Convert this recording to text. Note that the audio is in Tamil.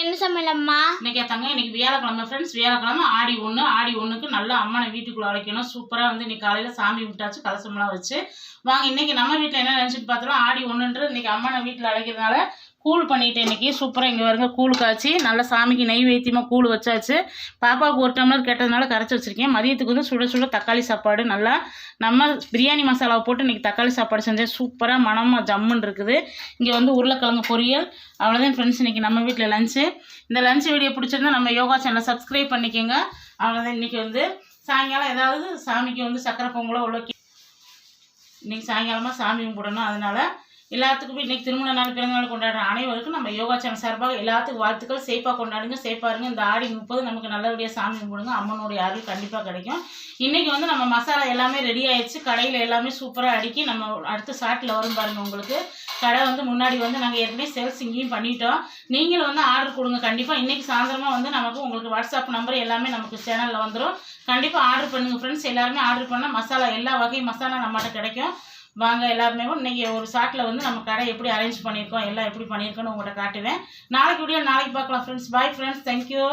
என்ன சமையலம்மா? இன்னைக்கு தங்க இன்னைக்கு வியாழக்கிழமை ஃப்ரெண்ட்ஸ். வியாழக்கிழமை ஆடி 1. ஆடி 1க்கு நல்லா அம்மனை வீட்டுக்குள்ள அழைக்கணும். சூப்பராக வந்து இன்னைக்கு காலையில் சாமி விட்டாச்சு, கலசமெல்லாம் வச்சு. வாங்க இன்னைக்கு நம்ம வீட்டில் என்ன நினச்சிட்டு பார்த்தோம், ஆடி 1ன்றது இன்னைக்கு அம்மனை வீட்டில் அழைக்கிறதுனால கூழ் பண்ணிட்டு இன்னைக்கு சூப்பராக இங்கே வருங்க கூழ் காய்ச்சி நல்லா சாமிக்கு நெய்வேத்தியமாக கூழ் வச்சாச்சு. பாப்பாவுக்கு ஒரு டம்ளர் கேட்டதுனால கரைச்சி வச்சுருக்கேன். மதியத்துக்கு வந்து சுட சுட தக்காளி சாப்பாடு நல்லா நம்ம பிரியாணி மசாலாவை போட்டு இன்றைக்கி தக்காளி சாப்பாடு செஞ்சேன். சூப்பராக மனமாக ஜம்முன்னு இருக்குது. இங்கே வந்து உருளைக்கிழங்கு பொரியல். அவ்வளோதான் ஃப்ரெண்ட்ஸ் இன்றைக்கி நம்ம வீட்டில் லஞ்சு. இந்த லஞ்ச் வீடியோ பிடிச்சிருந்தா நம்ம யோகா சேனலை சப்ஸ்கிரைப் பண்ணிக்கோங்க. அவ்வளோதான். இன்றைக்கி வந்து சாயங்காலம் ஏதாவது சாமிக்கு வந்து சக்கரை பொங்கலோ உள்ள இன்றைக்கி சாயங்காலமாக சாமி கும்பிடணும். அதனால் எல்லாத்துக்குமே இன்றைக்கி திருமண நாள் பிறந்த நாள் கொண்டாடுற அனைவருக்கும் நம்ம யோகா சேனல் சார்பாக எல்லாத்துக்கும் வாழ்த்துக்கள். சேஃபாக கொண்டாடுங்க, சேஃபாக இருங்க. இந்த ஆடி 30 நமக்கு நல்லபடியாக சாமி கும்பிடுங்க. அம்மனுடைய அருள் கண்டிப்பாக கிடைக்கும். இன்றைக்கி வந்து நம்ம மசாலா எல்லாமே ரெடி ஆயிடுச்சு. கடையில் எல்லாமே சூப்பராக அடுக்கி நம்ம அடுத்த ஷாட்டில் வரும் பாருங்கள். உங்களுக்கு கடை வந்து முன்னாடி வந்து நாங்கள் ஏற்கனவே சேல்ஸ் இங்கேயும் பண்ணிட்டோம். நீங்களும் வந்து ஆர்டர் கொடுங்க கண்டிப்பாக. இன்றைக்கி சாயந்தரமாக வந்து நமக்கு உங்களுக்கு வாட்ஸ்அப் நம்பர் எல்லாமே நமக்கு சேனலில் வந்துடும். கண்டிப்பாக ஆர்டர் பண்ணுங்கள் ஃப்ரெண்ட்ஸ். எல்லாருமே ஆர்டர் பண்ணால் மசாலா எல்லா வகை மசாலா நம்மகிட்ட கிடைக்கும். வாங்க எல்லாருமே இன்றைக்கி ஒரு ஷாட்டில் வந்து நம்ம கடை எப்படி அரேஞ்ச் பண்ணியிருக்கோம், எல்லாம் எப்படி பண்ணியிருக்கோன்னு உங்கள்கிட்ட காட்டுவேன். நாளைக்கு வீடியோ நாளைக்கு பார்க்கலாம் ஃப்ரெண்ட்ஸ். Bye friends, thank you.